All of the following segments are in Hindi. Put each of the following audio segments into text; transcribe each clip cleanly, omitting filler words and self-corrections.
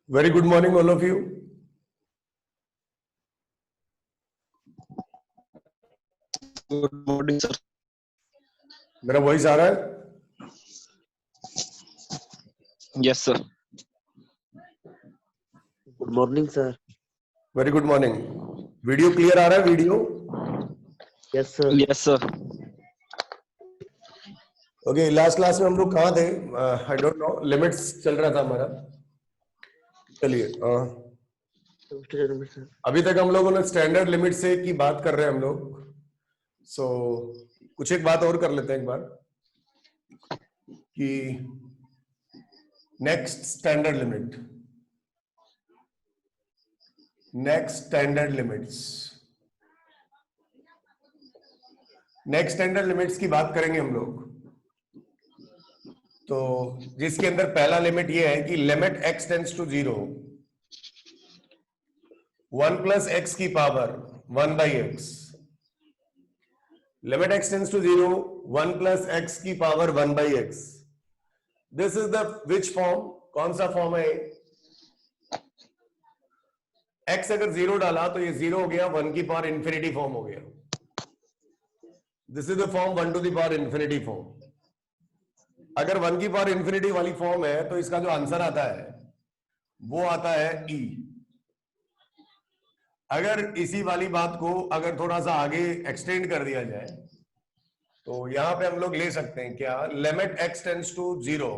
Very good morning, all of you. Good morning sir. मेरा वॉइस आ रहा है? Yes sir. Good morning sir. Very good morning. Video clear आ रहा है? Video yes sir. Yes sir. Okay. Last class में हम लोग कहाँ थे? आई डोंट नो, लिमिट्स चल रहा था हमारा। चलिए, अभी तक हम लोगों ने स्टैंडर्ड लिमिट से की बात कर रहे हैं हम लोग। सो कुछ एक बात और कर लेते हैं एक बार कि next standard limit, next standard limits की बात करेंगे हम लोग। तो जिसके अंदर पहला लिमिट ये है कि limit x tends to 0, 1 plus x की power 1 by x. Limit x tends to 0, 1 plus x की power 1 by x. This is the which form? कौन सा फॉर्म है? x अगर 0 डाला तो ये 0 हो गया, 1 की पावर इंफिनिटी फॉर्म हो गया। This is the form 1 to the power infinity form. अगर 1 की पावर इंफिनिटी वाली फॉर्म है तो इसका जो आंसर आता है वो आता है e। अगर इसी वाली बात को अगर थोड़ा सा आगे एक्सटेंड कर दिया जाए तो यहां पे हम लोग ले सकते हैं क्या? Limit x tends to 0,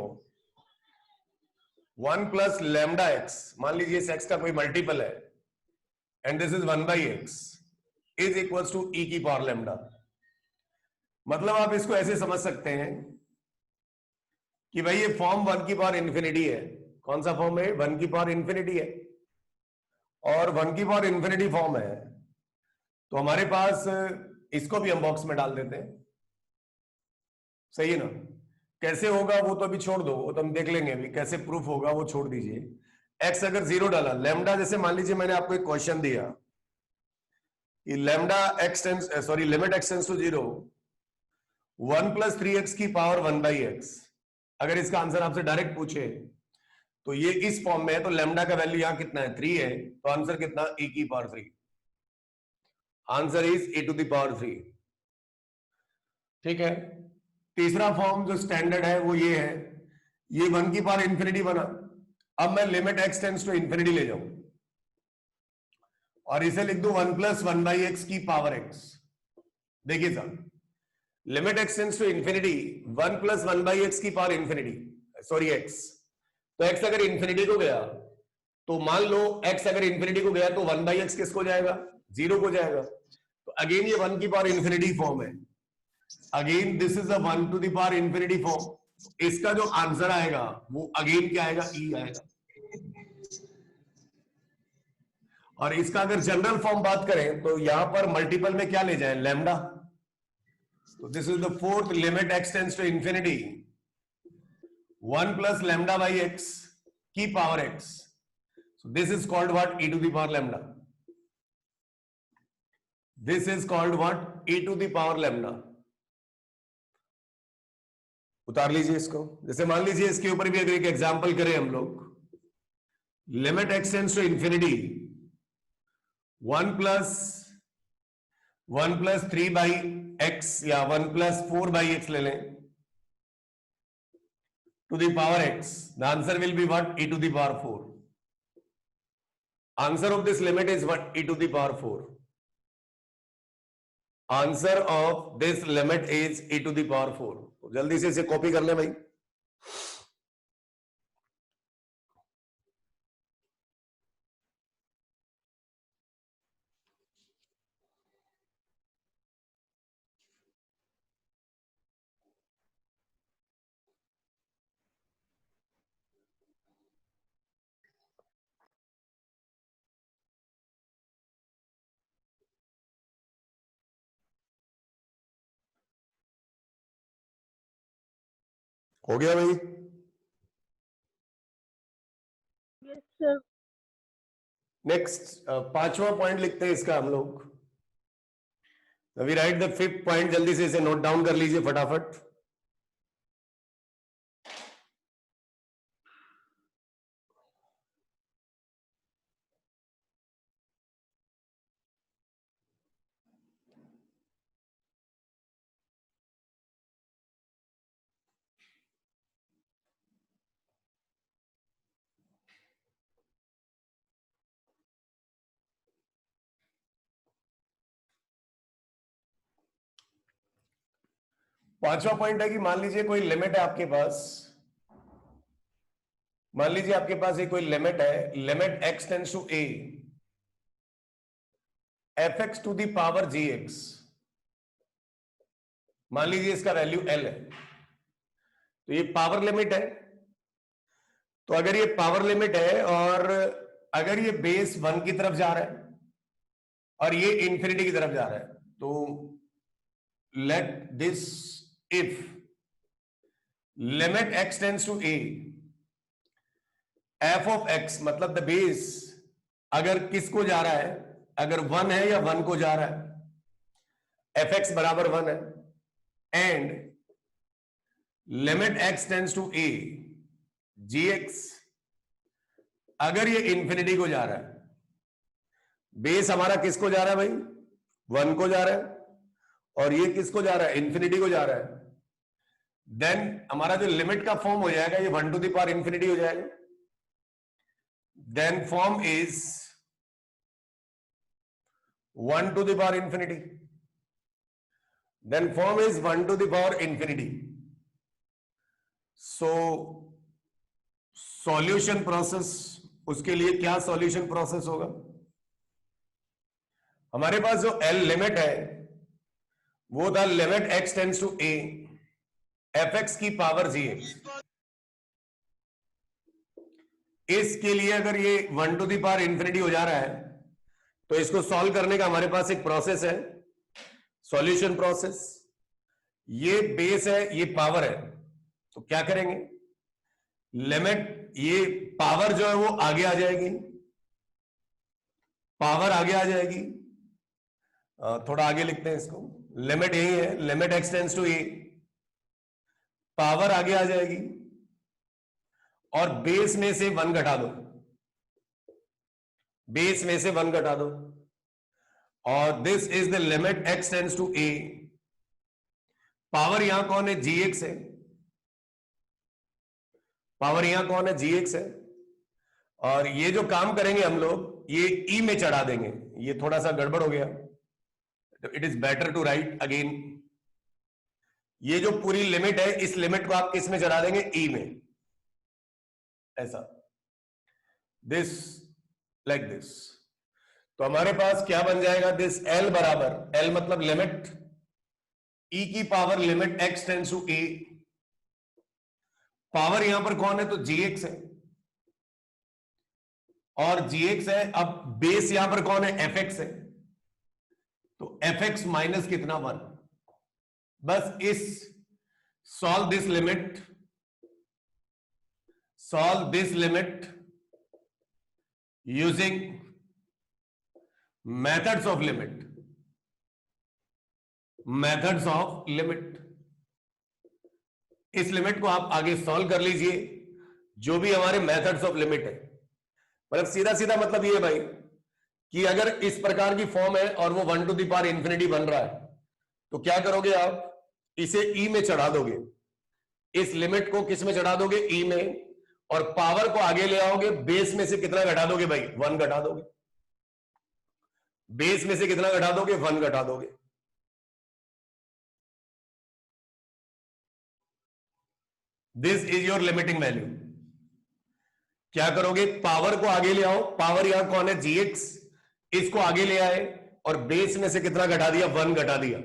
1 plus lambda x, मान लीजिए इस x का कोई मल्टीपल है, and this is 1 by x is equals to e की पावर लैम्डा। मतलब आप इसको ऐसे समझ सकते हैं कि भाई ये फॉर्म 1 की पावर इंफिनिटी है। कौन सा फॉर्म है? 1 की पावर इंफिनिटी है, और 1 की पावर इंफिनिटी फॉर्म है तो हमारे पास, इसको भी हम बॉक्स में डाल देते हैं, सही है ना? कैसे होगा वो तो अभी छोड़ दो, वो तो हम देख लेंगे अभी कैसे प्रूफ होगा, वो छोड़ दीजिए। एक्स अगर 0 डाला, लैम्डा, जैसे मान लीजिए मैंने आपको एक क्वेश्चन दिया कि lambda x tends, sorry, limit x tends to 0, 1 plus 3x की पावर 1 बाई एक्स। अगर इसका आंसर आपसे डायरेक्ट पूछे तो ये इस फॉर्म में है, तो लैम्डा का वैल्यू यहां कितना है? 3 है, तो आंसर कितना? e की power 3। Answer is e to the power 3। ठीक है। तीसरा फॉर्म जो स्टैंडर्ड है वो ये है, ये 1 की पावर इंफिनिटी बना। अब मैं limit x tends to infinity ले जाऊं और इसे लिख दूं 1 प्लस 1 बाई एक्स की पावर x। देखिए साहब, limit x tends to infinity, 1 plus 1 by x की पावर इंफिनिटी, सॉरी x। तो x अगर इंफिनिटी को गया तो मान लो x अगर इंफिनिटी को गया तो 1 बाई एक्स किसको जाएगा? 0 को जाएगा। तो अगेन ये 1 की पावर इंफिनिटी फॉर्म है। Again this is a 1 to the power infinity form. इसका जो आंसर आएगा वो अगेन क्या आएगा? e आएगा। और इसका अगर जनरल फॉर्म बात करें तो यहां पर मल्टीपल में क्या ले जाए? लैम्डा। तो this is the fourth, limit x tends to infinity, 1 plus lambda by x की power x। So this is called what? e to the power lambda. This is called what? e to the power lambda. उतार लीजिए इसको। जैसे मान लीजिए इसके ऊपर भी अगर एक एग्जांपल करें हम लोग, limit x tends to infinity, 1 plus 3 by x या 1 प्लस 4 बाई एक्स ले लें to the power x, the answer will be what? e to the power 4. Answer of this limit is what? e to the power 4. Answer of this limit is e to the power 4. तो जल्दी से इसे कॉपी कर ले भाई। हो गया भाई? Yes sir. नेक्स्ट, पांचवा पॉइंट लिखते हैं इसका हम लोग। We write the fifth point. जल्दी से इसे नोट डाउन कर लीजिए फटाफट। पांचवा पॉइंट है कि मान लीजिए कोई लिमिट है आपके पास, मान लीजिए आपके पास एक कोई लिमिट है, limit x tends to a fx to the power gx, मान लीजिए इसका वैल्यू l है, तो ये पावर लिमिट है। तो अगर ये पावर लिमिट है और अगर ये बेस 1 की तरफ जा रहा है और ये इंफिनिटी की तरफ जा रहा है, तो let this if limit x tends to a f of x, मतलब द बेस अगर किसको जा रहा है, अगर 1 है या 1 को जा रहा है, fx बराबर 1 है, and limit x tends to a gx अगर ये इंफिनिटी को जा रहा है, बेस हमारा किसको जा रहा है भाई, 1 को जा रहा है, और ये किसको जा रहा है, इंफिनिटी को जा रहा है, देन हमारा जो लिमिट का फॉर्म हो जाएगा ये 1 टू द पावर इंफिनिटी हो जाएगा। Then form is 1 to the power infinity, then form is 1 to the power infinity. So solution process, उसके लिए क्या सॉल्यूशन प्रोसेस होगा, हमारे पास जो L लिमिट है वो था limit x tends to a fx की पावर gx। इसके लिए अगर ये 1 टू द पावर इंफिनिटी हो जा रहा है तो इसको सॉल्व करने का हमारे पास एक प्रोसेस है, सॉल्यूशन प्रोसेस। ये बेस है, ये पावर है, तो क्या करेंगे, लिमिट ये पावर जो है वो आगे आ जाएगी, पावर आगे आ जाएगी, थोड़ा आगे लिखते हैं इसको, लिमिट यही है, limit x tends to a, power आगे आ जाएगी और बेस में से 1 घटा दो, बेस में से 1 घटा दो, और this is the limit x tends to a। Power यहां कौन है, gx है, पावर यहां कौन है, gx है, और ये जो काम करेंगे हम लोग ये e में चढ़ा देंगे, ये थोड़ा सा गड़बड़ हो गया, तो it is better to write again. ये जो पूरी लिमिट है, इस लिमिट को आप किस में चढ़ा देंगे, e में, ऐसा, दिस लाइक दिस। तो हमारे पास क्या बन जाएगा, दिस L बराबर, L मतलब लिमिट e की power limit x tends to a, power यहां पर कौन है, तो gx है, और gx है, अब बेस यहां पर कौन है, fx है, तो fx माइनस कितना 1, बस इस solve this limit, solve this limit using methods of limit, methods of limit. इस लिमिट को आप आगे सॉल्व कर लीजिए, जो भी हमारे मेथड्स ऑफ लिमिट है, मतलब सीधा सीधा मतलब ये भाई कि अगर इस प्रकार की फॉर्म है और वो 1 टू द पावर इंफिनिटी बन रहा है, तो क्या करोगे आप, इसे e में चढ़ा दोगे, इस लिमिट को किस में चढ़ा दोगे, e में, और पावर को आगे ले आओगे, बेस में से कितना घटा दोगे भाई, 1 घटा दोगे, बेस में से कितना घटा दोगे, 1 घटा दोगे। This is your limiting value. क्या करोगे, पावर को आगे ले आओ, पावर यहां कौन है, gx, इसको आगे ले आए और बेस में से कितना घटा दिया, 1 घटा दिया।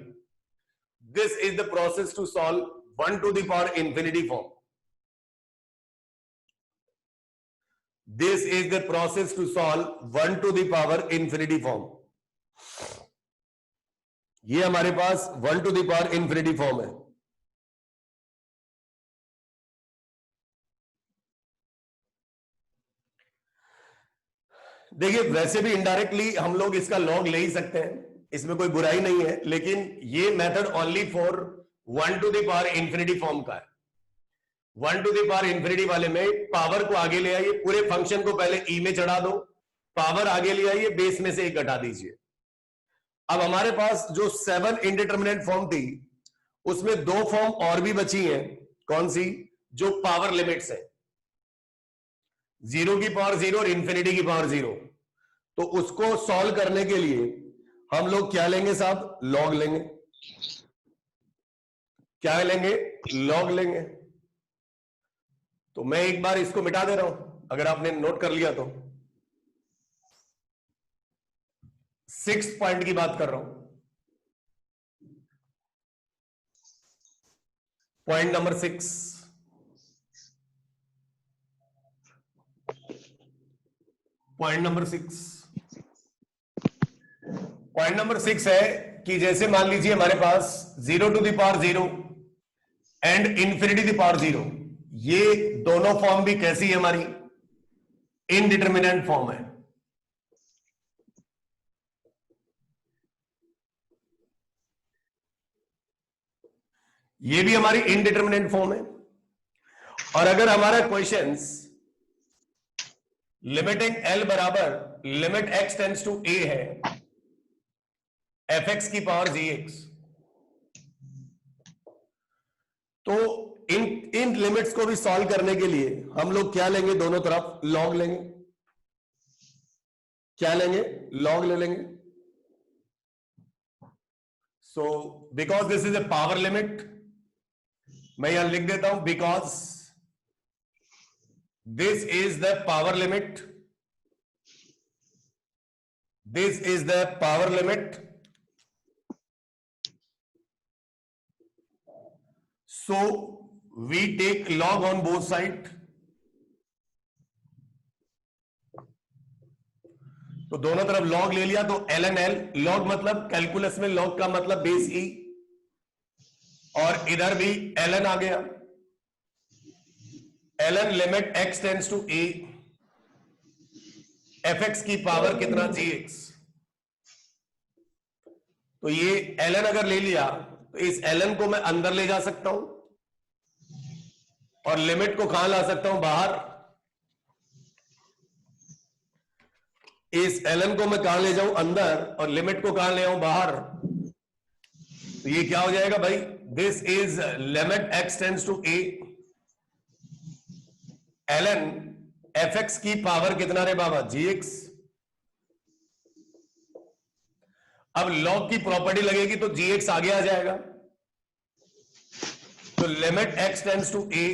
This is the process to solve 1 to the power infinity form. This is the process to solve 1 to the power infinity form. ये हमारे पास 1 to the power infinity form है। देखिए वैसे भी इनडायरेक्टली हम लोग इसका लॉग ले ही सकते हैं, इसमें कोई बुराई नहीं है, लेकिन ये method only for 1 to the power infinity form का है। 1 टू द पावर इंफिनिटी वाले में पावर को आगे ले आइए, पूरे फंक्शन को पहले ई में चढ़ा दो, पावर आगे ले आइए, बेस में से 1 घटा दीजिए। अब हमारे पास जो 7 इंडिटरमिनेट फॉर्म थी उसमें 2 फॉर्म और भी बची हैं। कौन सी, जो पावर लिमिट्स है, 0 की पावर 0 और इंफिनिटी की पावर 0। तो उसको सॉल्व करने के लिए हम लोग क्या लेंगे साहब, लॉग लेंगे। क्या लेंगे? लॉग लेंगे। तो मैं एक बार इसको मिटा दे रहा हूं, अगर आपने नोट कर लिया तो। 6 पॉइंट की बात कर रहा हूं। Point number 6, point number 6, point number 6 है कि जैसे मान लीजिए हमारे पास 0 to the power 0 and infinity the power 0, ये दोनों फॉर्म भी कैसी है हमारी? इनडिटर्मिनेंट फॉर्म है। ये भी हमारी इनडिटर्मिनेंट फॉर्म है। और अगर हमारा क्वेश्चंस लिमिटिंग एल बराबर लिमिट एक्स टेंड्स टू ए है, एफ एक्स की पावर जी एक्स, तो इन लिमिट्स को भी सॉल्व करने के लिए हम लोग क्या लेंगे? दोनों तरफ लॉग लेंगे। क्या लेंगे? लॉग ले लेंगे। So because this is a power limit, मैं यहां लिख देता हूं because this is the power limit, this is the power limit, so we take log on both side। तो दोनों तरफ log ले लिया तो ln l, log मतलब कैलकुलस में log का मतलब बेस e, और इधर भी ln आ गया। ln limit x tends to a, fx की पावर कितना? gx। तो ये ln अगर ले लिया तो इस ln को मैं अंदर ले जा सकता हूं और लिमिट को कहां ला सकता हूं? बाहर। इस ln को मैं कहां ले जाऊं? अंदर, और लिमिट को कहां ले आऊं? बाहर। तो ये क्या हो जाएगा भाई? This is limit x tends to a, ln fx की पावर कितना रे बाबा? gx। अब log की प्रॉपर्टी लगेगी तो gx आगे आ जाएगा। तो limit x tends to a,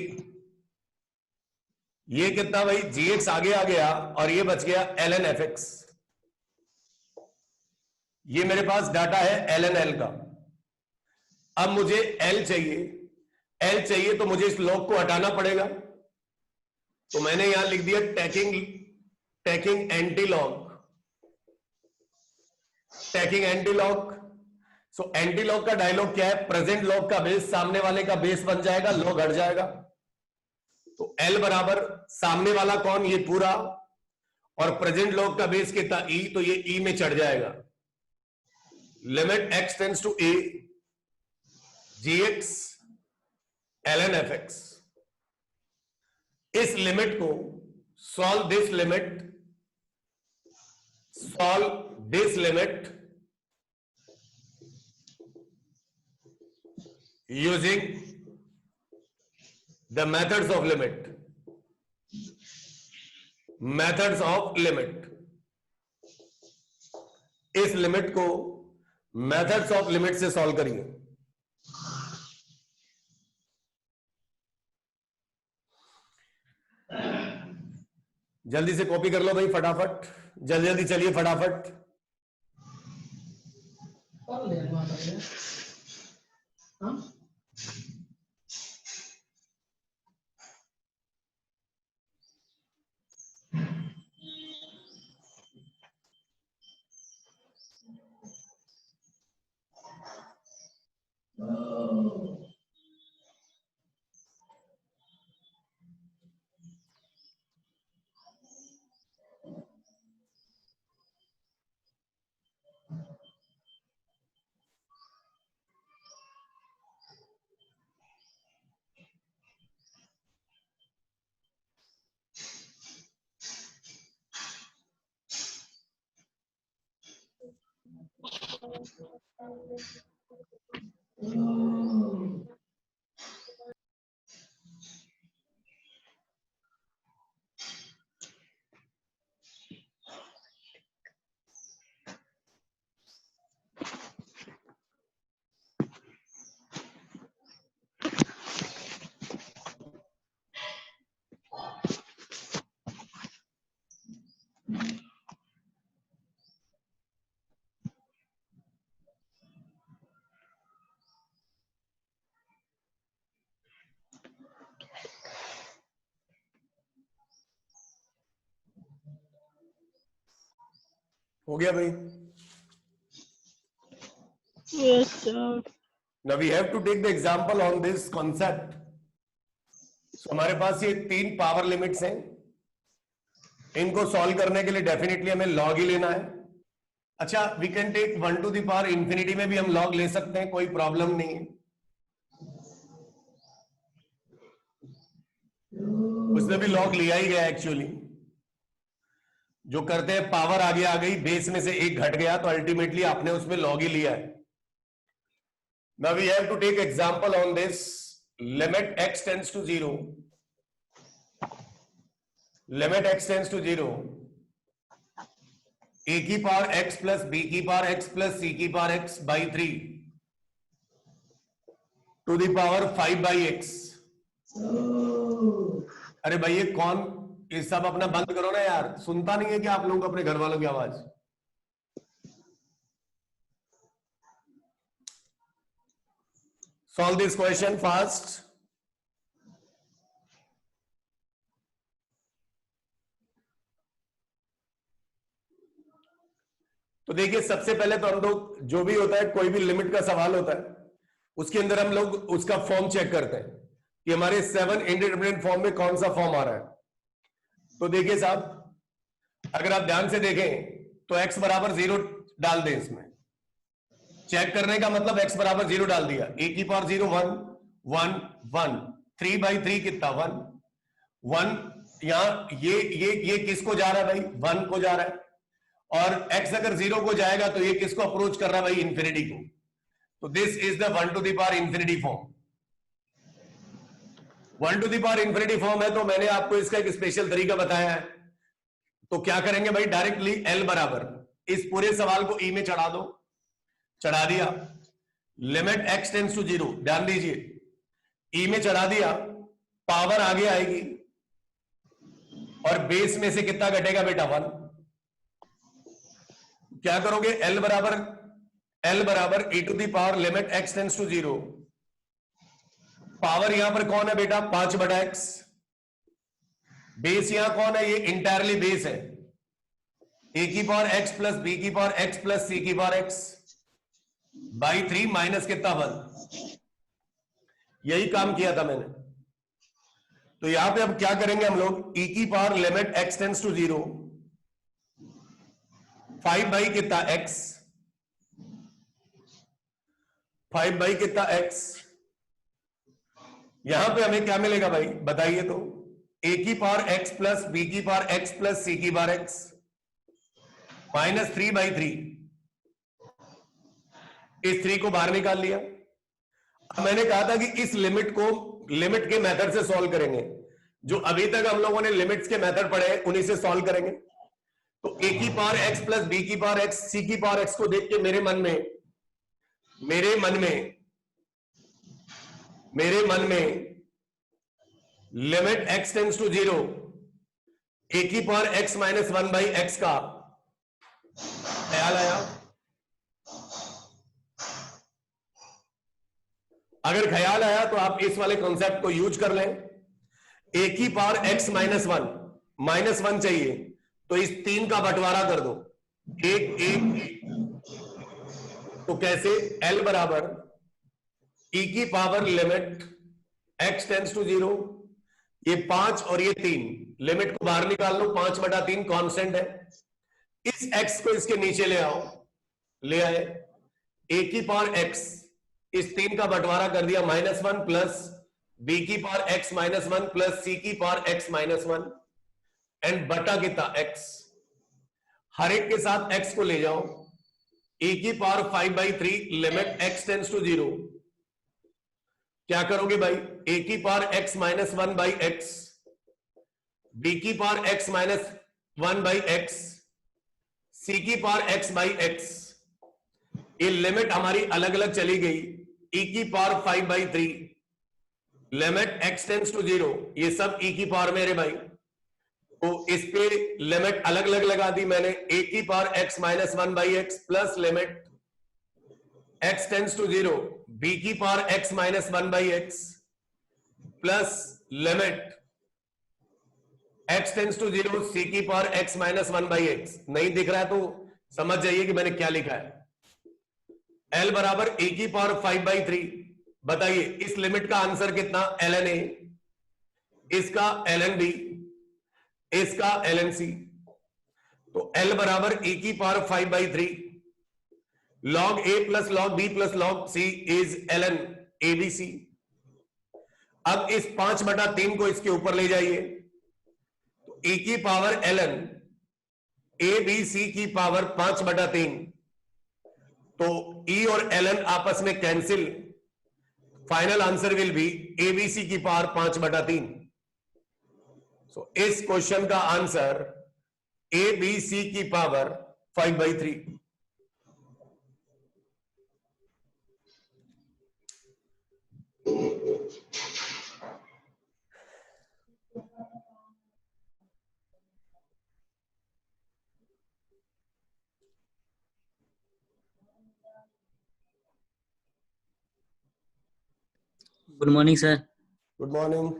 ये कितना भाई? gx आगे आ गया और ये बच गया ln fx। ये मेरे पास डाटा है ln l का। अब मुझे l चाहिए तो मुझे इस log को हटाना पड़ेगा। तो मैंने यहां लिख दिया tacking anti log, tacking anti log. So anti log का डायलॉग क्या है? प्रेजेंट लॉग का बेस सामने वाले का बेस बन जाएगा, लॉग हट जाएगा। तो L बराबर सामने वाला कौन? ये पूरा, और प्रेजेंट लॉग का बेस कितना? E, तो ये E में चढ़ जाएगा। Limit x tends to a, gx ln fx। इस लिमिट को solve this limit using the methods of limit। इस लिमिट को मेथड्स ऑफ लिमिट से सॉल्व करिए। जल्दी से कॉपी कर लो भाई, फटाफट, जल्दी जल्दी चलिए फटाफट। हो गया भाई? Yes, sir. Now we have to take the example on this concept. So हमारे पास ये 3 पावर लिमिट्स हैं, इनको सॉल्व करने के लिए डेफिनेटली हमें लॉग ही लेना है। अच्छा, we can take 1 to the power infinity में भी हम लॉग ले सकते हैं, कोई प्रॉब्लम नहीं है। उसमें भी लॉग लिया ही गया एक्चुअली। जो करते हैं पावर आगे आ गई, बेस में से एक घट गया, तो अल्टीमेटली आपने उसमें लॉग ही लिया है। Now we have to take example on this. Limit x tends to 0. Limit x tends to 0. A की पावर x प्लस b की पावर x प्लस c की power x by 3 to the power 5 by x. अरे भाई ये कौन, ये सब अपना बंद करो ना यार, सुनता नहीं है कि आप लोगों को अपने घर वालों की आवाज? Solve this question fast. तो देखिए, सबसे पहले तो हम लोग, जो भी होता है, कोई भी लिमिट का सवाल होता है, उसके अंदर हम लोग उसका फॉर्म चेक करते हैं कि हमारे 7 इंडिटरमिनेट फॉर्म में कौन सा फॉर्म आ रहा है। तो देखिए साहब, अगर आप ध्यान से देखें तो x बराबर 0 डाल दें इसमें। चेक करने का मतलब x बराबर 0 डाल दिया, a की पावर 0 1 1 1 3 by 3 कितना 1 1, यहां ये किसको जा रहा है भाई? 1 को जा रहा है। और x अगर 0 को जाएगा तो ये किसको अप्रोच कर रहा है भाई? इंफिनिटी को। तो this is the 1 to the power infinity form. 1 to the power infinity form है, तो मैंने आपको इसका एक स्पेशल तरीका बताया है। तो क्या करेंगे भाई? डायरेक्टली l बराबर इस पूरे सवाल को e में चढ़ा दो। चढ़ा दिया, लिमिट x टेंड्स टू 0, ध्यान दीजिए, e में चढ़ा दिया, पावर आगे आएगी और बेस में से कितना घटेगा बेटा? 1। क्या करोगे? l बराबर e to the power limit x tends to 0, power यहां पर कौन है बेटा? 5 बटा x। बेस यहां कौन है? ये इंटायरली बेस है, a की पावर x प्लस b की पावर x प्लस c की पावर x बाई 3 माइनस कितना? 1। यही काम किया था मैंने। तो यहां पे अब क्या करेंगे हम लोग? e की power limit x tends to 0, 5 by कितना? x, 5 बाई कितना? x। यहां पे हमें क्या मिलेगा भाई? बताइए तो। a की पावर x प्लस b की पावर x प्लस c की पावर x माइनस 3 बाई 3। इस 3 को बाहर निकाल लिया। अब मैंने कहा था कि इस लिमिट को लिमिट के मेथड से सॉल्व करेंगे। जो अभी तक हम लोगों ने लिमिट्स के मेथड पढ़े हैं उन्हीं से सॉल्व करेंगे। तो a की पावर x प्लस b की पावर x c की पावर x को देख के मेरे मन में limit x tends to 0, a की power x minus 1 by x का ख्याल आया? अगर ख्याल आया तो आप इस वाले कॉन्सेप्ट को यूज कर लें। a की पावर x माइनस 1 चाहिए, तो इस 3 का बंटवारा कर दो, 1 1 तो कैसे? l बराबर e की power limit x tends to 0, ये 5 और ये 3, लिमिट को बाहर निकाल लो, 5 बटा 3 कांस्टेंट है। इस x को इसके नीचे ले आओ, ले आए, a की पावर x, इस 3 का बंटवारा कर दिया, -1 प्लस b की power x minus 1 plus c की पावर x माइनस 1 एंड बटा कितना? x। हर एक के साथ x को ले जाओ, a की power 5 by 3 limit x tends to 0। क्या करोगे भाई? a की power x minus 1 by x, b की power x minus 1 by x, c की पावर x बाई x। ये लिमिट हमारी अलग अलग चली गई। e की power 5 by 3 limit x tends to 0, ये सब e की पावर मेरे भाई। तो इस पे लिमिट अलग अलग लगा दी मैंने, a की power x minus 1 by x plus limit x tends to 0, b की power x minus 1 by x plus limit x tends to 0, c की power x minus 1 by x। नहीं दिख रहा है तो समझ जाइए कि मैंने क्या लिखा है। L बराबर a की पावर 5/3। बताइए इस लिमिट का आंसर कितना? ln a, इसका ln b, इसका ln c। तो L बराबर a की power 5/3 log a plus log b plus log c is ln abc। अब इस 5/3 को इसके ऊपर ले जाइए, तो a की पावर ln abc की पावर 5/3, तो e और ln आपस में cancel, final answer will B abc की पावर 5/3। सो इस क्वेश्चन का आंसर abc की power 5/3। Good morning sir. Good morning.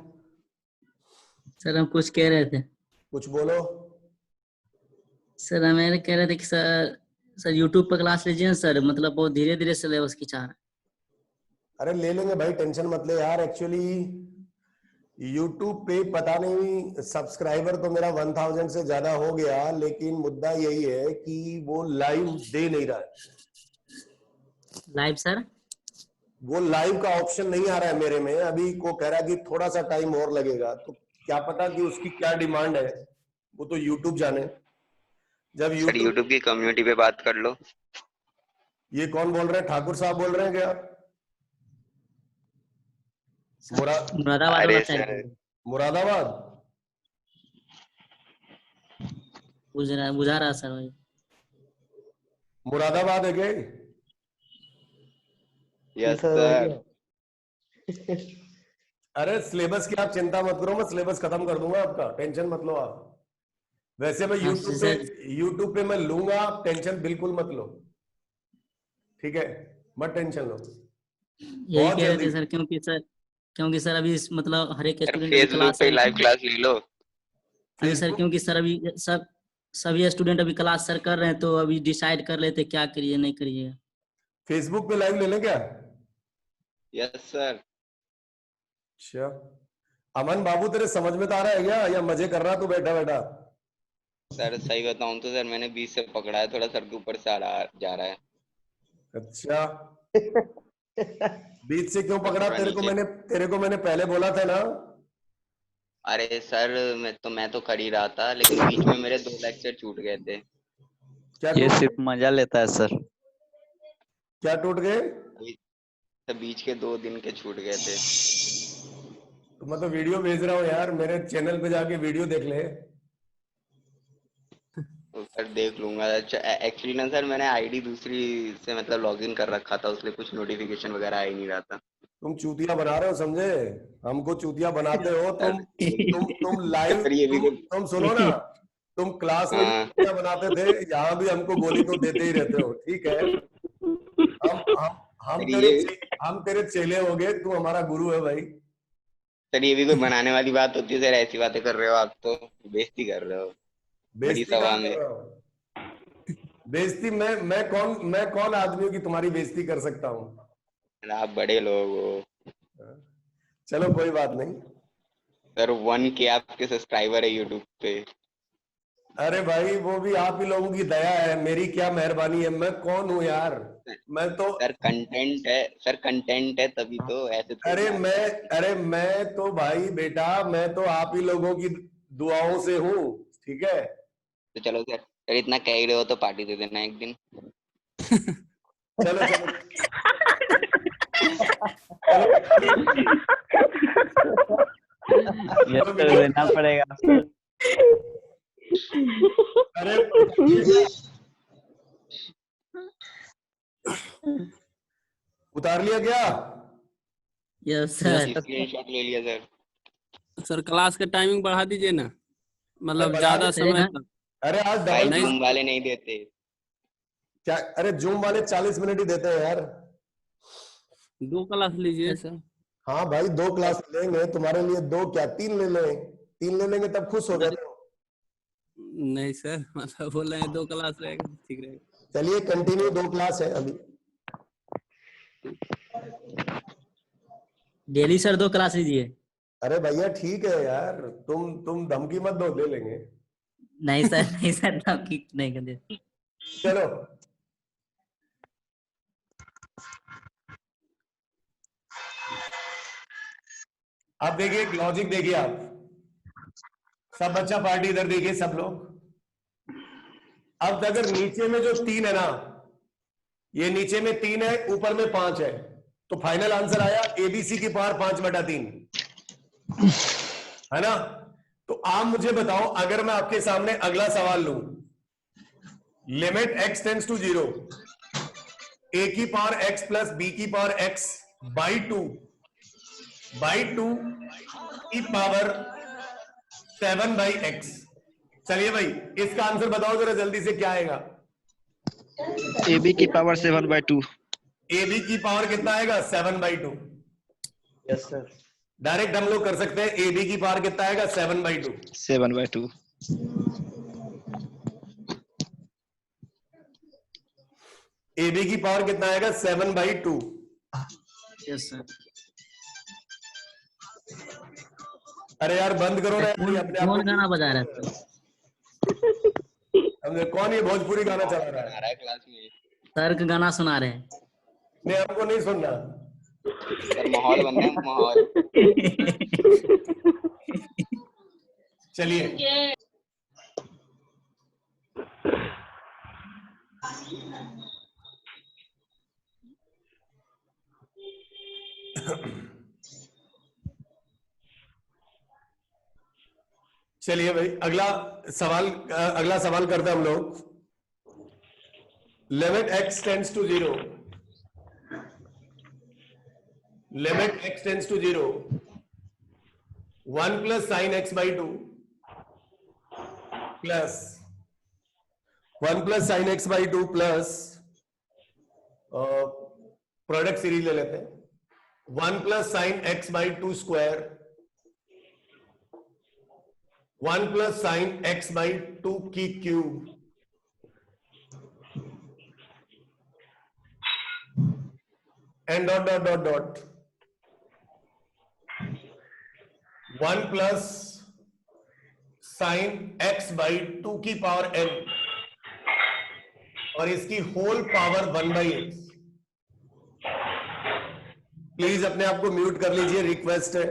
Sir हम कुछ कह रहे थे। कुछ बोलो। सर हम ये कह रहे थे कि सर यूट्यूब पर क्लास लीजिए ना सर, मतलब बहुत धीरे धीरे सिलेबस खिंचा रहा है। अरे ले लेंगे भाई, टेंशन मत ले यार। एक्चुअली YouTube पे पता नहीं सब्सक्राइबर तो मेरा 1000 से ज्यादा हो गया, लेकिन मुद्दा यही है कि वो लाइव दे नहीं रहा है। Live sir? वो लाइव का ऑप्शन नहीं आ रहा है मेरे में। अभी को कह रहा है कि थोड़ा सा टाइम और लगेगा, तो क्या पता कि उसकी क्या डिमांड है, वो तो YouTube जाने। जब सर यूट्यूब की कम्युनिटी पे बात कर लो। ये कौन बोल रहे हैं? ठाकुर साहब बोल रहे हैं क्या? मुरादाबाद अरे वाला सर साइड मुरादाबाद बुझा रहा सर वही। मुरादाबाद है क्या? Yes sir. अरे सिलेबस की आप चिंता मत करो, मैं सिलेबस खत्म कर दूंगा आपका, टेंशन मत लो आप। वैसे मैं यूट्यूब पे मैं लूंगा, आप टेंशन बिल्कुल मत लो, ठीक है? मत टेंशन लो। यही कह रहे थे सर, क्योंकि सर अभी मतलब हर एक स्टूडेंट अभी फेसबुक क्लास पे लाइव क्लास ले लो। अभी सर, क्योंकि सर अभी सभी स्टूडेंट अभी क्लास सर कर रहे हैं, तो अभी डिसाइड कर लेते क्या करिए नहीं करिए। फेसबुक पे लाइव ले लें क्या? Yes sir. अच्छा अमन बाबू, तेरे समझ में तो आ रहा है क्या, या मजे कर रहा तू बैठा बैठा? सर सही बताऊं तो सर मैंने 20 से पकड़ा है, थोड़ा सर के ऊपर से जा रहा है। अच्छा बीच से क्यों पकड़ा? थोड़ा नीचे। तेरे को मैंने पहले बोला था ना। अरे सर मैं तो कर ही रहा था, लेकिन बीच में मेरे 2 लेक्चर छूट गए थे। क्या ये टूट सिर्फ मजा लेता है सर। क्या टूट गए? सर बीच के 2 दिन के छूट गए थे। तो मैं तो वीडियो भेज रहा हूँ यार, मेरे चैनल पे जाके वीडियो देख ले। तो सर देख लूंगा। एक्चुअली ना सर मैंने आईडी दूसरी से मतलब लॉगिन कर रखा था, उसलिए कुछ नोटिफिकेशन वगैरह आ ही नहीं रहा था। तुम चूतिया बना रहे हो, समझे? हमको चूतिया बनाते हो तुम। तुम लाइव सर ये भी तुम सुनो ना, तुम क्लास में भी हाँ चूतिया बनाते थे, यहाँ भी हमको गोली तो देते ही रहते हो, ठीक है? हम हम हम सर तेरे ये हम तेरे चेले हो गए, तू हमारा गुरु है भाई। सर ये भी कोई बनाने वाली बात होती है सर? ऐसी बातें कर रहे हो आप, तो बेइज्जती कर रहे हो बड़ी बेइज्जती सभा कहाँ में। कर रहा हूँ? बेइज्जती मैं कौन आदमी हूँ कि तुम्हारी बेइज्जती कर सकता हूँ? आप बड़े लोग हो। चलो कोई बात नहीं। सर 1K आपके सब्सक्राइबर है यूट्यूब पे। अरे भाई वो भी आप ही लोगों की दया है, मेरी क्या मेहरबानी है? मैं कौन हूँ यार? मैं तो सर कंटेंट है सर, कंटेंट है तभी तो, ऐसे थोड़ी अरे ना। मैं तो भाई बेटा, मैं तो आप ही लोगों की दुआओं से हूँ, ठीक है? तो चलो सर इतना कह ही रहे हो तो पार्टी दे देना एक दिन। चलो चलो ये तो देना पड़ेगा सर। अरे उतार लिया क्या? Yes sir. स्क्रीनशॉट ले लिया सर। सर क्लास का टाइमिंग बढ़ा दीजिए ना, मतलब बढ़ा ज्यादा दे। समय ना। तक। अरे आज भाई डबल जूम वाले नहीं देते। क्या? अरे जूम वाले 40 मिनट ही देते हैं यार। 2 क्लास लीजिए सर। हाँ भाई 2 क्लास लेंगे तुम्हारे लिए, 2 क्या 3 ले लें, 3 ले लेंगे तब खुश हो गए तो। नहीं सर, मतलब बोल रहे हैं 2 क्लास रहेगा तो ठीक रहेगा। चलिए कंटिन्यू, 2 क्लास है अभी। डेली सर 2 क्लास लीजिए। अरे भैया ठीक है यार, तुम धमकी मत दो, ले लेंगे। नहीं सर, नहीं सर, नहीं कर दे। चलो अब देखिए लॉजिक, देखिए आप सब बच्चा पार्टी इधर देखिए सब लोग। अब अगर नीचे में जो 3 है ना, ये नीचे में 3 है, ऊपर में 5 है, तो फाइनल आंसर आया एबीसी की पावर 5/3 है ना। तो आप मुझे बताओ, अगर मैं आपके सामने अगला सवाल लूं, limit x tends to 0, a की पावर x प्लस b की पावर x बाई 2 की पावर 7/x। चलिए भाई इसका आंसर बताओ जरा जल्दी से, क्या आएगा? AB की पावर 7/2। ab की पावर कितना आएगा? 7/2। Yes sir. डायरेक्ट हम लोग कर सकते हैं, ab की पावर कितना आएगा? 7/2। 7/2। ab की पावर कितना आएगा? 7/2। Yes sir. अरे यार बंद करो ना यार, ये अपने आप कौन को। गाना बजा रहा है? कौन ये भोजपुरी गाना चला रहा है? आ रहा है क्लास में। सर का गाना सुना रहे हैं। नहीं हमको नहीं सुनना। सर माहौल बन रहा है, माहौल। चलिए चलिए भाई अगला सवाल करते हैं हम लोग। Limit x tends to 0, limit x tends to 0, 1 plus sine x/2 plus 1 plus sine x/2 plus product series ले लेते हैं, 1 plus sine x/2 square 1 plus sine x/2 की cube and dot dot dot dot 1 plus sine x/2 की पावर n और इसकी होल पावर 1/x। प्लीज अपने आप को म्यूट कर लीजिए, रिक्वेस्ट है।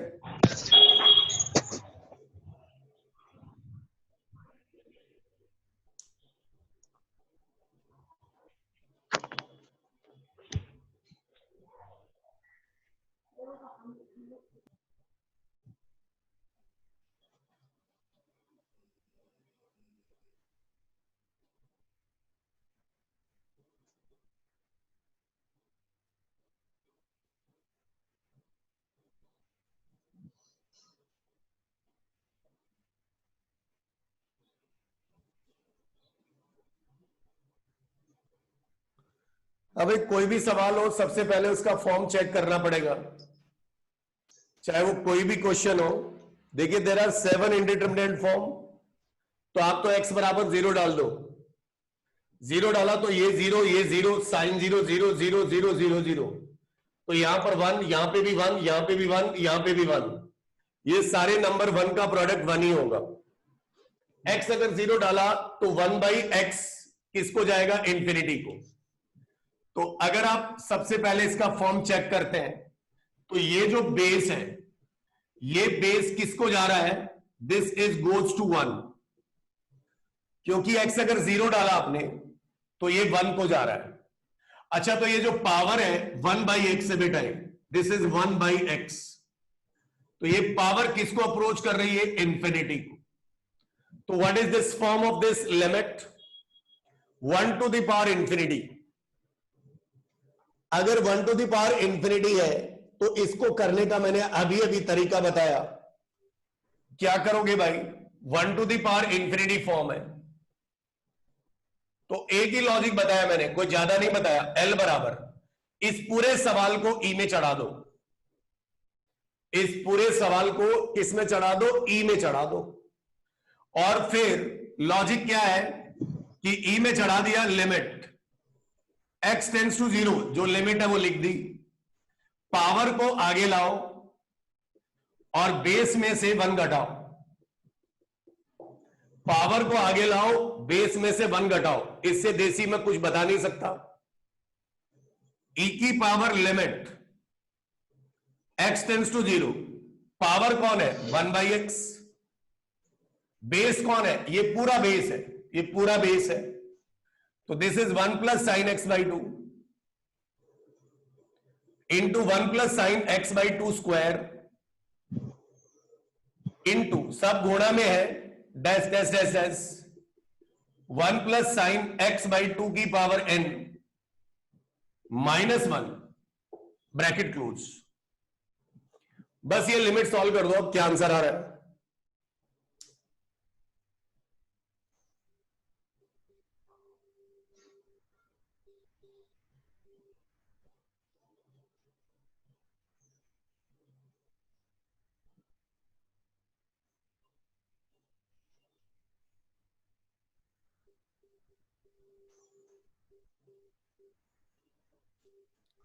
अब एक कोई भी सवाल हो, सबसे पहले उसका फॉर्म चेक करना पड़ेगा, चाहे वो कोई भी क्वेश्चन हो। देखिए देयर आर 7 इंडिटरमिनेट फॉर्म, तो आप तो x बराबर 0 डाल दो, 0 डाला तो ये 0, ये 0, साइन 0, 0, 0, 0, 0, 0, तो यहां पर 1, यहां पे भी 1, यहां पे भी 1, यहां पे भी 1, ये सारे नंबर 1 का प्रोडक्ट 1 ही होगा। x अगर 0 डाला तो 1/x किसको जाएगा? इंफिनिटी को। तो अगर आप सबसे पहले इसका फॉर्म चेक करते हैं, तो ये जो बेस है, ये बेस किसको जा रहा है? दिस इज गोज टू 1, क्योंकि x अगर 0 डाला आपने तो ये 1 को जा रहा है। अच्छा, तो ये जो पावर है 1/x से बेटा है, दिस इज 1/x, तो ये पावर किसको अप्रोच कर रही है? इंफिनिटी को। तो what is this form of this limit? 1 to the power infinity. अगर 1 टू द पावर इंफिनिटी है तो इसको करने का मैंने अभी अभी तरीका बताया। क्या करोगे भाई? 1 to the power infinity form है, तो एक ही लॉजिक बताया मैंने, कोई ज्यादा नहीं बताया। L बराबर इस पूरे सवाल को E में चढ़ा दो, इस पूरे सवाल को किस में चढ़ा दो? E में चढ़ा दो, और फिर लॉजिक क्या है कि ई में चढ़ा दिया लिमिट x टेंड्स टू 0, जो लिमिट है वो लिख दी, पावर को आगे लाओ और बेस में से 1 घटाओ, पावर को आगे लाओ बेस में से 1 घटाओ, इससे देसी में कुछ बता नहीं सकता। e की power limit x tends to 0, power कौन है 1/x, बेस कौन है, ये पूरा बेस है, ये पूरा बेस है, तो this is 1 plus sine x by 2 into 1 plus sine x by 2 square into सब गुणा में है dash dash dash dash 1 plus sine x by 2 की पावर n -1 ब्रैकेट क्लोज। बस ये लिमिट सॉल्व कर दो, अब क्या आंसर आ रहा है।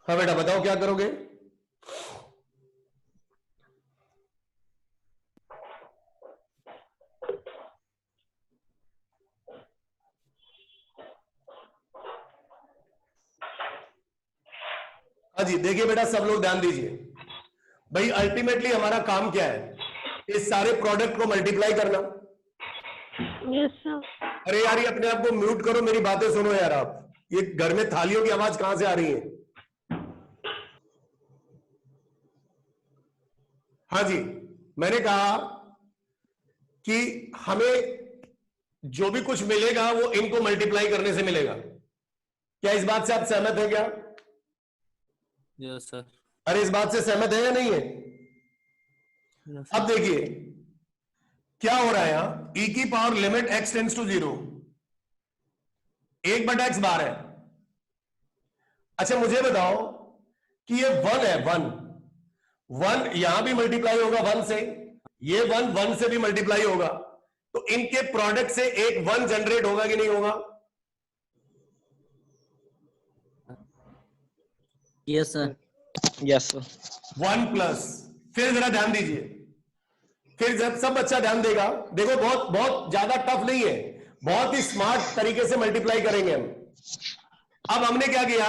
हाँ बेटा बताओ क्या करोगे। हाँ जी देखिए बेटा, सब लोग ध्यान दीजिए भाई, अल्टीमेटली हमारा काम क्या है, इस सारे प्रोडक्ट को मल्टीप्लाई करना। Yes sir. अरे यार ये अपने आप को म्यूट करो, मेरी बातें सुनो यार आप, ये घर में थालियों की आवाज कहां से आ रही है। हाँ जी मैंने कहा कि हमें जो भी कुछ मिलेगा वो इनको मल्टीप्लाई करने से मिलेगा। क्या इस बात से आप सहमत हैं क्या? Yes sir. अरे इस बात से सहमत है या नहीं है? अब देखिए क्या हो रहा है यहां, e की power limit x tends to 0 1/x बार है। अच्छा मुझे बताओ कि ये 1 है, 1 यहां भी मल्टीप्लाई होगा 1 से, ये 1 से भी मल्टीप्लाई होगा, तो इनके प्रोडक्ट से एक 1 जनरेट होगा कि नहीं होगा? Yes sir. Yes sir. 1 plus, फिर जरा ध्यान दीजिए, फिर जब सब बच्चा ध्यान देगा, देखो बहुत बहुत ज्यादा टफ नहीं है, बहुत ही स्मार्ट तरीके से मल्टीप्लाई करेंगे हम। अब हमने क्या किया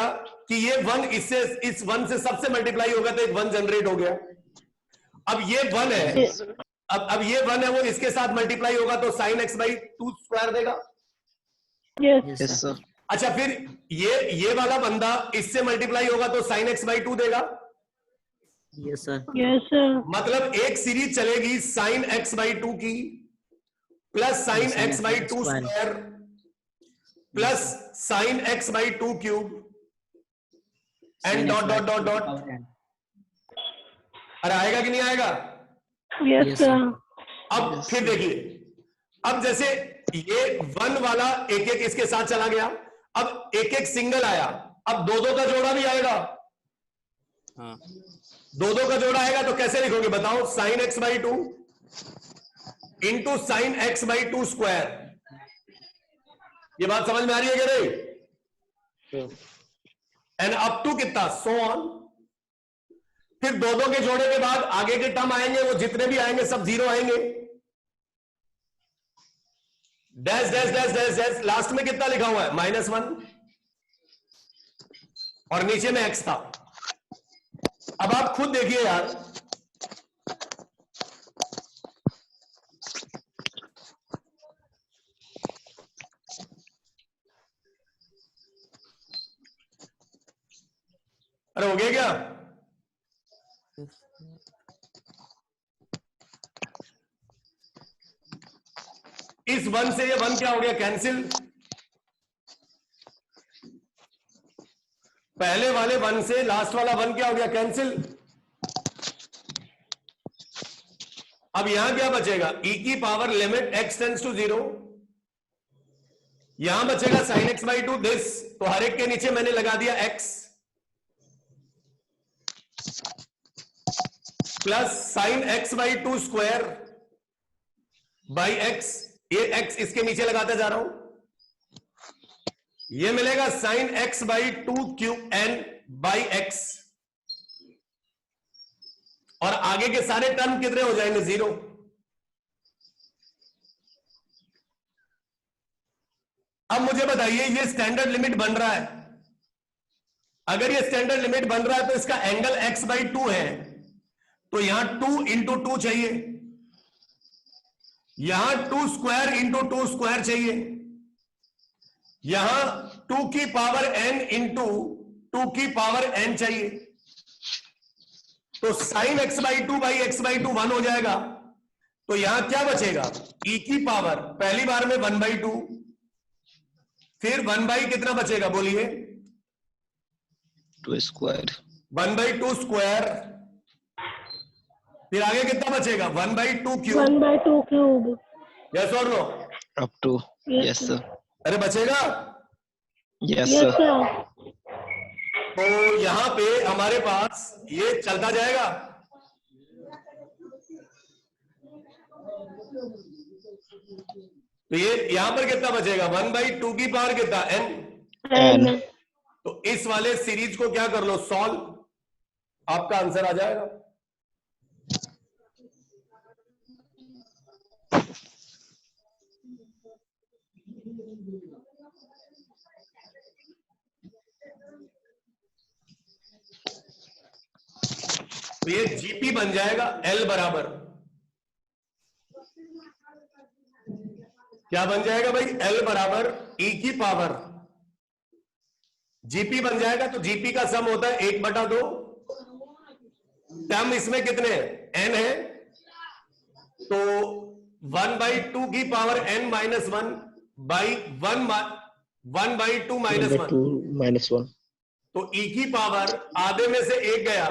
कि ये 1 इससे, इस 1 से सबसे मल्टीप्लाई होगा तो एक 1 जनरेट हो गया। अब ये 1 है, अब ये 1 है वो इसके साथ मल्टीप्लाई होगा तो साइन एक्स बाई 2 स्क्वायर देगा। Yes yes sir. अच्छा फिर ये वाला बंदा इससे मल्टीप्लाई होगा तो साइन एक्स बाई 2 देगा। Yes sir. Yes sir. मतलब एक सीरीज चलेगी साइन एक्स बाई 2 की plus sine x by 2 square plus sine x by 2 cube and dot dot dot dot. अरे आएगा कि नहीं आएगा? Yes sir. अब फिर देखिए, अब जैसे ये 1 वाला एक एक इसके साथ चला गया, अब एक एक सिंगल आया, अब 2 का जोड़ा भी आएगा। हाँ 2 का जोड़ा आएगा तो कैसे लिखोगे बताओ? Sine x by 2 into sine x by 2 square. ये बात समझ में आ रही है क्या नहीं? एंड अप टू कितना, सो ऑन। फिर 2 के जोड़े के बाद आगे के टर्म आएंगे, वो जितने भी आएंगे सब 0 आएंगे। Dash dash dash dash dash, last में कितना लिखा हुआ है? -1 और नीचे में x था। अब आप खुद देखिए यार, अरे हो गया क्या? इस 1 से ये 1 क्या हो गया? कैंसिल। पहले वाले 1 से लास्ट वाला 1 क्या हो गया? कैंसिल। अब यहां क्या बचेगा? e की power limit x tends to 0, यहां बचेगा साइन एक्स बाई 2 दिस, तो हर एक के नीचे मैंने लगा दिया x plus sine x by 2 square by x ये x इसके नीचे लगाते जा रहा हूं, ये मिलेगा sin x by 2qn by x, और आगे के सारे टर्म कितने हो जाएंगे? 0। अब मुझे बताइए, ये स्टैंडर्ड लिमिट बन रहा है। अगर ये स्टैंडर्ड लिमिट बन रहा है तो इसका एंगल x बाई 2 है, तो यहां 2 इंटू 2 चाहिए, यहां 2 स्क्वायर इंटू 2 स्क्वायर चाहिए, यहां 2 की पावर n इंटू 2 की पावर n चाहिए। तो sine x by 2 by x by 2 1 हो जाएगा। तो यहां क्या बचेगा? e की पावर पहली बार में 1 बाई 2, फिर 1 बाई कितना बचेगा बोलिए? 2 स्क्वायर 1 बाई 2 स्क्वायर, फिर आगे कितना बचेगा? 1 by 2 cube. 1 by 2 cube. Yes और no? up to. Yes, Yes, sir. अरे बचेगा। Yes, Yes, sir. sir. तो यहां पे हमारे पास ये चलता जाएगा। तो ये यहां पर कितना बचेगा? 1 बाई 2 की पावर कितना? n। N. तो इस वाले सीरीज को क्या कर लो? सॉल्व, आपका आंसर आ जाएगा। तो ये जीपी बन जाएगा L बराबर, क्या बन जाएगा भाई? L बराबर e की पावर, जीपी बन जाएगा। तो जीपी का सम होता है 1/2। टर्म इसमें कितने हैं? n है, तो 1 बाई 2 की power n minus 1 by 1 by 2 minus 1। 2 minus 1 तो e की पावर आधे में से 1 गया,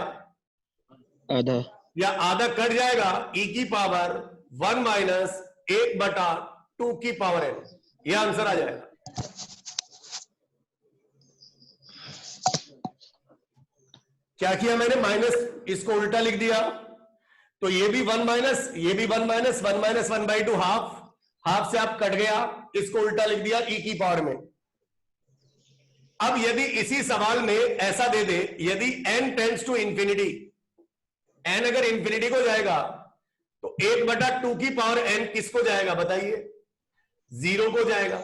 आधा या आधा कट जाएगा, e की पावर 1 माइनस 1/2 की पावर n। यह आंसर आ जाएगा। क्या किया मैंने? माइनस, इसको उल्टा लिख दिया। तो ये भी 1 माइनस, ये भी 1 minus 1 minus 1 by 2 half, half से आप कट गया, इसको उल्टा लिख दिया e की पावर में। अब यदि इसी सवाल में ऐसा दे दे, यदि n tends to infinity, n अगर इंफिनिटी को जाएगा तो 1/2 की पावर n किसको जाएगा बताइए? 0 को जाएगा।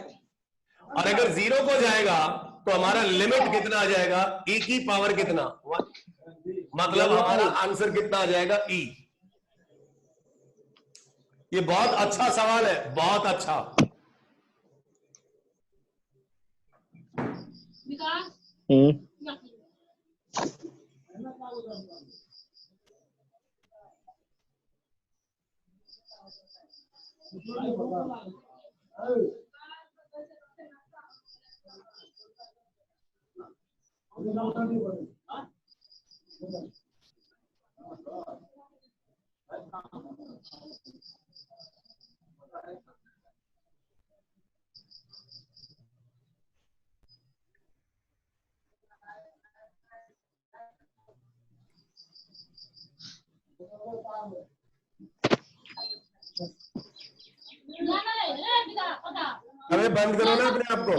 और अगर 0 को जाएगा तो हमारा लिमिट कितना आ जाएगा? e की पावर कितना? 1। मतलब हमारा आंसर कितना आ जाएगा? e। ये बहुत अच्छा सवाल है, बहुत अच्छा। अबे बंद करो ना अपने आप को।